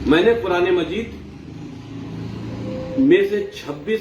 میں نے قرآن مجید میں سے 26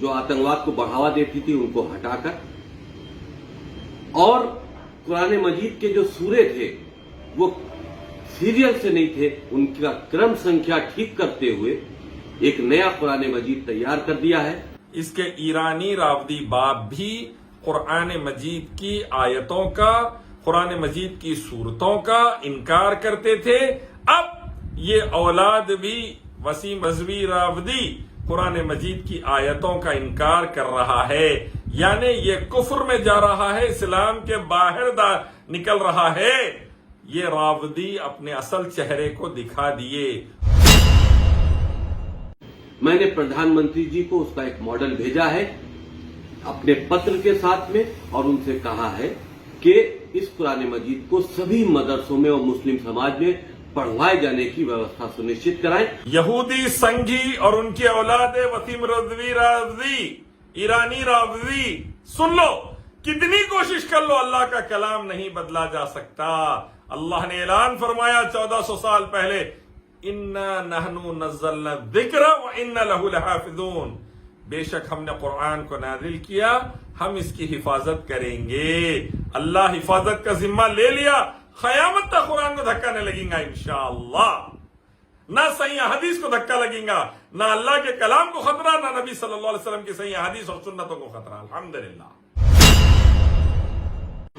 جو آتنکواد کو بڑھاوا دیتی تھی ان کو ہٹا کر اور قرآن مجید کے جو سورے تھے وہ سیریل سے نہیں تھے، ان کا کرم سنکھیا ٹھیک کرتے ہوئے ایک نیا قرآن مجید تیار کر دیا ہے۔ اس کے ایرانی راودی باب بھی قرآن مجید کی آیتوں کا، قرآن مجید کی صورتوں کا انکار کرتے تھے۔ اب یہ اولاد بھی وسیم رضوی راودی قرآن مجید کی آیتوں کا انکار کر رہا ہے، یعنی یہ کفر میں جا رہا ہے، اسلام کے باہر نکل رہا ہے۔ یہ راودی اپنے اصل چہرے کو دکھا دیے۔ میں نے پردھان منتری جی کو اس کا ایک ماڈل بھیجا ہے اپنے پتر کے ساتھ میں، اور ان سے کہا ہے کہ اس قرآن مجید کو سبھی مدرسوں میں اور مسلم سماج میں پڑھوائے جانے کی ویوستھا سنشچت کرائیں۔ یہودی سنگھی اور ان کے اولاد وسیم رضوی راودی، ایرانی راودی، سن لو، کتنی کوشش کر لو، اللہ کا کلام نہیں بدلا جا سکتا۔ اللہ نے اعلان فرمایا 1400 سال پہلے، اِنَّا نَحْنُ نَزَّلْنَا الذِّكْرَ وَإِنَّا لَهُ لَحَافِظُونَ، بے شک ہم نے قرآن کو نازل کیا، ہم اس کی حفاظت کریں گے۔ اللہ حفاظت کا ذمہ لے لیا، قیامت تک قرآن کو دھکا نہیں لگیں گا انشاءاللہ، نہ صحیح حدیث کو دھکا لگیں گا، نہ اللہ کے کلام کو خطرہ، نہ نبی صلی اللہ علیہ وسلم کی صحیح حدیث اور سنتوں کو خطرہ، الحمدللہ۔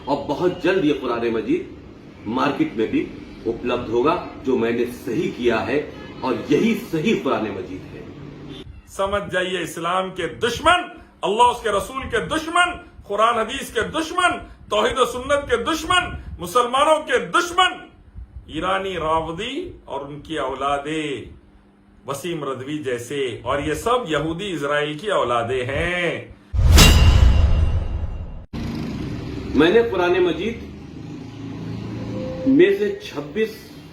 اور بہت جلد یہ قرآن مجید مارکیٹ میں بھی اپلبدھ ہوگا، جو میں نے صحیح کیا ہے، اور یہی صحیح قرآن مجید ہے۔ سمجھ جائیے، اسلام کے دشمن، اللہ اس کے رسول کے دشمن، قرآن حدیث کے دشمن، توحید و سنت کے دشمن، مسلمانوں کے دشمن ایرانی راودی اور ان کی اولادیں وسیم رضوی جیسے، اور یہ سب یہودی اسرائیل کی اولادیں ہیں۔ میں نے قرآن مجید میں سے 26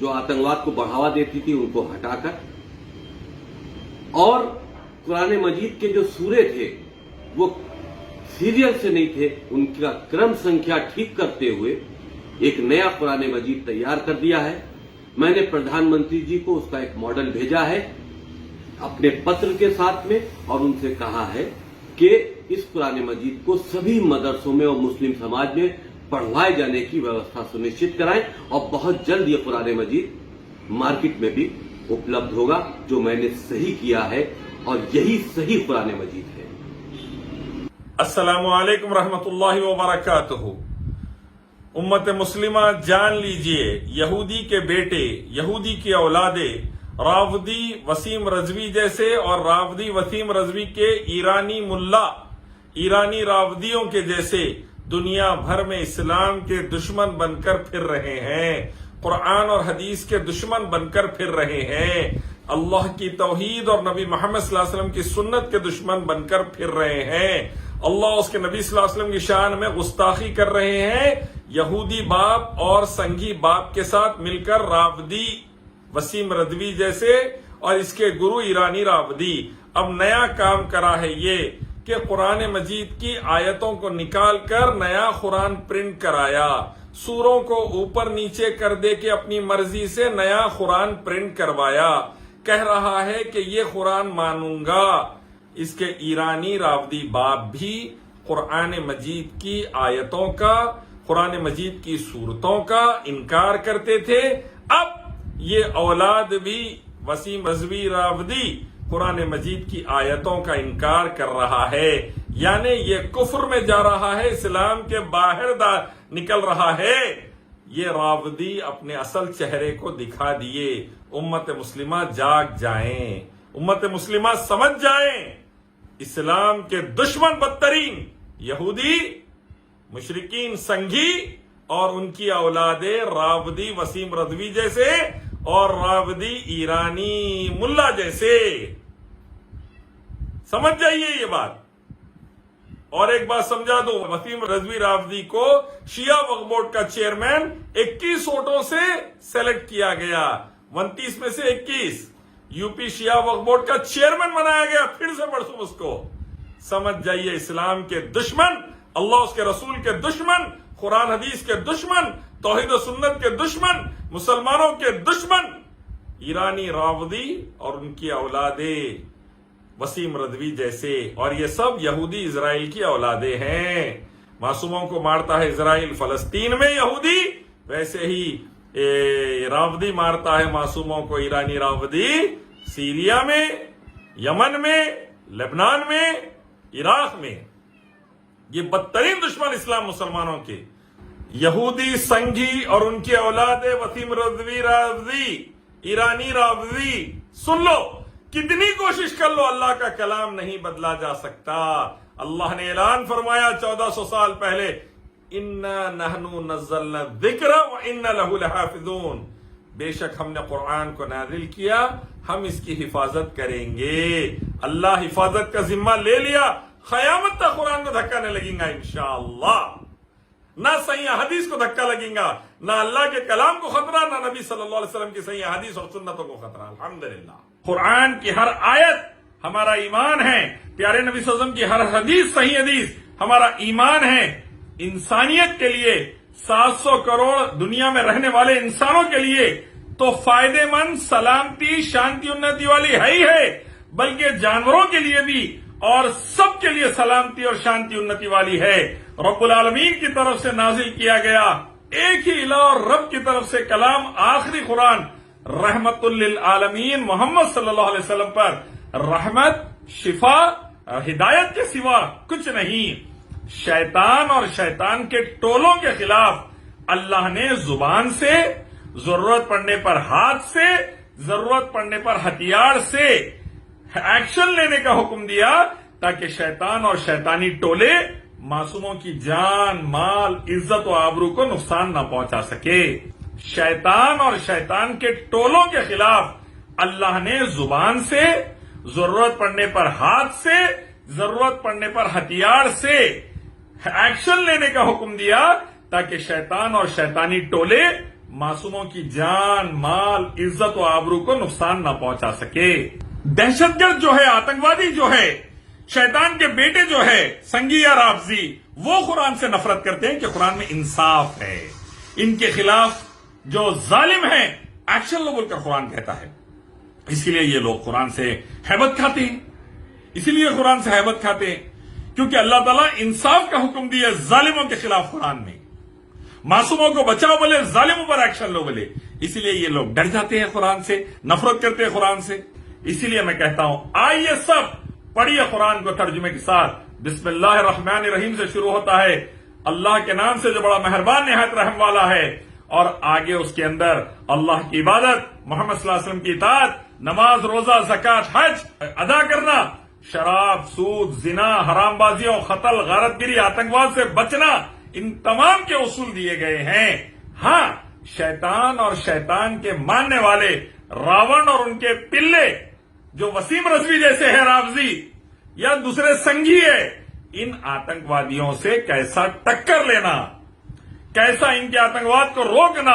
جو آتنکواد کو بڑھاوا دیتی تھی ان کو ہٹا کر اور قرآن مجید کے جو سورے تھے وہ سیریل سے نہیں تھے، ان کا کرم سنکھیا ٹھیک کرتے ہوئے ایک نیا قرآن مجید تیار کر دیا ہے۔ میں نے پردھان منتری جی کو اس کا ایک ماڈل بھیجا ہے اپنے پتر کے ساتھ میں، اور ان سے کہا ہے کہ اس قرآن مجید کو سبھی مدرسوں میں اور مسلم سماج میں پڑھوائے جانے کی ویوستھا سنشچت کرائیں، اور بہت جلد یہ قرآن مجید مارکیٹ میں بھی اپلبدھ ہوگا، جو میں نے صحیح کیا ہے، اور یہی صحیح قرآن مجید ہے۔ السلام علیکم رحمۃ اللہ وبرکاتہ۔ امت مسلمہ جان لیجئے، یہودی کے بیٹے، یہودی کی اولادیں، راودی وسیم رضوی جیسے اور راودی وسیم رضوی کے ایرانی ملا، ایرانی راودیوں کے جیسے دنیا بھر میں اسلام کے دشمن بن کر پھر رہے ہیں، قرآن اور حدیث کے دشمن بن کر پھر رہے ہیں، اللہ کی توحید اور نبی محمد صلی اللہ علیہ وسلم کی سنت کے دشمن بن کر پھر رہے ہیں، اللہ اس کے نبی صلی اللہ علیہ وسلم کی شان میں گستاخی کر رہے ہیں۔ یہودی باپ اور سنگھی باپ کے ساتھ مل کر راودی وسیم رضوی جیسے اور اس کے گرو ایرانی راودی اب نیا کام کرا ہے، یہ کہ قرآن مجید کی آیتوں کو نکال کر نیا قرآن پرنٹ کرایا، سوروں کو اوپر نیچے کر دے کے اپنی مرضی سے نیا قرآن پرنٹ کروایا، کہہ رہا ہے کہ یہ قرآن مانوں گا۔ اس کے ایرانی راودی باپ بھی قرآن مجید کی آیتوں کا، قرآن مجید کی صورتوں کا انکار کرتے تھے۔ اب یہ اولاد بھی وسیم رضوی راودی قرآن مجید کی آیتوں کا انکار کر رہا ہے، یعنی یہ کفر میں جا رہا ہے، اسلام کے باہر نکل رہا ہے۔ یہ راودی اپنے اصل چہرے کو دکھا دیے۔ امت مسلمہ جاگ جائیں، امت مسلمہ سمجھ جائیں، اسلام کے دشمن بدترین یہودی، مشرکین سنگھی اور ان کی اولادیں راودی وسیم رضوی جیسے اور راودی ایرانی ملا جیسے، سمجھ جائیے یہ بات۔ اور ایک بات سمجھا دوں، وسیم رضوی راودی کو شیعہ وقف بورڈ کا چیئرمین 21 ووٹوں سے سلیکٹ کیا گیا، 29 میں سے 21 یو پی شیعہ وقف بورڈ کا چیئرمین بنایا گیا، پھر سے پڑھوں اس کو۔ سمجھ جائیے، اسلام کے دشمن، اللہ اس کے رسول کے دشمن، قرآن حدیث کے دشمن، توحید و سنت کے دشمن، مسلمانوں کے دشمن ایرانی راودی اور ان کی اولادیں، وسیم رضوی جیسے، اور یہ سب یہودی اسرائیل کی اولادیں ہیں۔ معصوموں کو مارتا ہے اسرائیل فلسطین میں یہودی، ویسے ہی راودی مارتا ہے معصوموں کو ایرانی راودی سیریا میں، یمن میں، لبنان میں، عراق میں۔ یہ بدترین دشمن اسلام مسلمانوں کے یہودی سنگھی اور ان کی اولاد وسیم رضوی راودی، ایرانی راودی، سن لو، کتنی کوشش کر لو، اللہ کا کلام نہیں بدلا جا سکتا۔ اللہ نے اعلان فرمایا 1400 سال پہلے، اِنَّا نَحْنُ نَزَّلْنَا الذِّكْرَ وَإِنَّا لَهُ لَحَافِظُونَ، بے شک ہم نے قرآن کو نازل کیا، ہم اس کی حفاظت کریں گے۔ اللہ حفاظت کا ذمہ لے لیا، قیامت تک قرآن کو دھکا نہیں لگیں گا انشاءاللہ، نہ صحیح حدیث کو دھکا لگیں گا، نہ اللہ کے کلام کو خطرہ، نہ نبی صلی اللہ علیہ وسلم کی صحیح حدیث اور سنتوں کو خطرہ۔ الحمدللہ قرآن کی ہر آیت ہمارا ایمان ہے، پیارے نبی صلی اللہ علیہ وسلم کی ہر حدیث صحیح حدیث ہمارا ایمان ہے۔ انسانیت کے لیے، 700 کروڑ دنیا میں رہنے والے انسانوں کے لیے تو فائدے مند، سلامتی، شانتی انتی والی ہے ہی ہے، بلکہ جانوروں کے لیے بھی اور سب کے لیے سلامتی اور شانتی انتی والی ہے۔ رب العالمین کی طرف سے نازل کیا گیا ایک ہی الہ اور رب کی طرف سے کلام، آخری قرآن، رحمت للعالمین محمد صلی اللہ علیہ وسلم پر رحمت، شفا، ہدایت کے سوا کچھ نہیں۔ شیطان اور شیطان کے ٹولوں کے خلاف اللہ نے زبان سے، ضرورت پڑنے پر ہاتھ سے، ضرورت پڑنے پر ہتھیار سے ایکشن لینے کا حکم دیا، تاکہ شیطان اور شیطانی ٹولے معصوموں کی جان، مال، عزت و آبرو کو نقصان نہ پہنچا سکے۔ شیطان اور شیطان کے ٹولوں کے خلاف اللہ نے زبان سے، ضرورت پڑنے پر ہاتھ سے، ضرورت پڑنے پر ہتھیار سے ایکشن لینے کا حکم دیا، تاکہ شیطان اور شیطانی ٹولے معصوموں کی جان، مال، عزت و آبرو کو نقصان نہ پہنچا سکے۔ دہشت گرد جو ہے، آتنکوادی جو ہے، شیطان کے بیٹے جو ہے، سنگھی یا رافضی، وہ قرآن سے نفرت کرتے ہیں کہ قرآن میں انصاف ہے، ان کے خلاف جو ظالم ہیں ایکشن لو بول کر قرآن کہتا ہے۔ اسی لیے یہ لوگ قرآن سے ہیبت کھاتے ہیں، اسی لیے قرآن سے ہیبت کھاتے ہیں، کیونکہ اللہ تعالیٰ انصاف کا حکم دیا ظالموں کے خلاف قرآن میں، معصوموں کو بچاؤ بولے، ظالموں پر ایکشن لو بولے، اسی لیے یہ لوگ ڈر جاتے ہیں قرآن سے، نفرت کرتے ہیں قرآن سے۔ اسی لیے میں کہتا ہوں، آئیے سب پڑھیے قرآن کو ترجمے کے ساتھ۔ بسم اللہ الرحمن الرحیم سے شروع ہوتا ہے، اللہ کے نام سے جو بڑا مہربان نہایت رحم والا ہے، اور آگے اس کے اندر اللہ کی عبادت، محمد صلی اللہ علیہ وسلم کی اطاعت، نماز، روزہ، زکوٰۃ، حج ادا کرنا، شراب، سود، زنا، حرام بازیوں، قتل، غارت گری، آتنکواد سے بچنا، ان تمام کے اصول دیے گئے ہیں۔ ہاں، شیطان اور شیطان کے ماننے والے راون اور ان کے پلے جو وسیم رضوی جیسے ہے رافضی یا دوسرے سنگھی ہے، ان آتنکوادیوں سے کیسا ٹکر لینا، کیسا ان کے آتنکواد کو روکنا،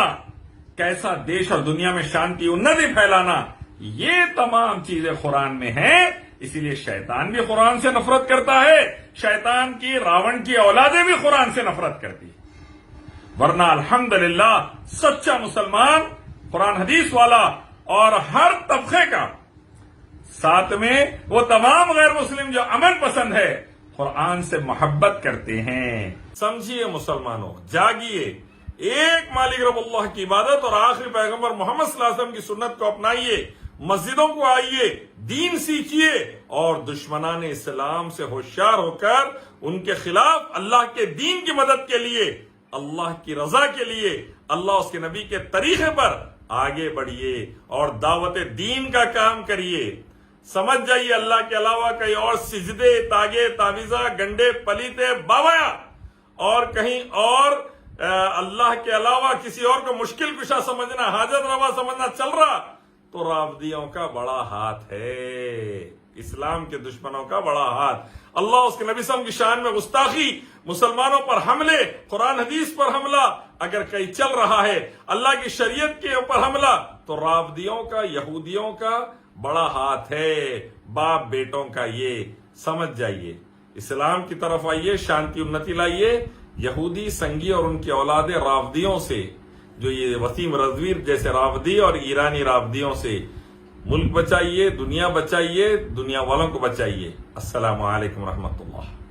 کیسا دیش اور دنیا میں شانتی انتی پھیلانا، یہ تمام چیزیں قرآن میں ہیں۔ اسی لیے شیطان بھی قرآن سے نفرت کرتا ہے، شیطان کی، راون کی اولادیں بھی قرآن سے نفرت کرتی ہیں۔ ورنہ الحمدللہ سچا مسلمان، قرآن حدیث والا اور ہر طبقے کا، ساتھ میں وہ تمام غیر مسلم جو امن پسند ہے، قرآن سے محبت کرتے ہیں۔ سمجھیے مسلمانوں، جاگیے، ایک مالک رب اللہ کی عبادت اور آخری پیغمبر محمد صلی اللہ علیہ وسلم کی سنت کو اپنائیے، مسجدوں کو آئیے، دین سیکھیے، اور دشمنان اسلام سے ہوشیار ہو کر ان کے خلاف اللہ کے دین کی مدد کے لیے، اللہ کی رضا کے لیے، اللہ اس کے نبی کے طریقے پر آگے بڑھیے اور دعوت دین کا کام کریے۔ سمجھ جائیے اللہ کے علاوہ کہیں اور سجدے، تاگے، تعویذہ، گنڈے، پلیتے، باویا اور کہیں اور اللہ کے علاوہ کسی اور کو مشکل کشا سمجھنا، حاجت روا سمجھنا چل رہا، تو رافضیوں کا بڑا ہاتھ ہے، اسلام کے دشمنوں کا بڑا ہاتھ۔ اللہ اس کے نبی صلی اللہ علیہ وسلم کی شان میں گستاخی، مسلمانوں پر حملے، قرآن حدیث پر حملہ اگر کہیں چل رہا ہے، اللہ کی شریعت کے اوپر حملہ، تو رافضیوں کا، یہودیوں کا بڑا ہاتھ ہے، باپ بیٹوں کا۔ یہ سمجھ جائیے، اسلام کی طرف آئیے، شانتی انتی لائیے۔ یہودی، سنگھی اور ان کی اولادیں رافضیوں سے جو یہ وسیم رضویر جیسے رافضی اور ایرانی رافضیوں سے ملک بچائیے، دنیا بچائیے، دنیا والوں کو بچائیے۔ السلام علیکم ورحمۃ اللہ۔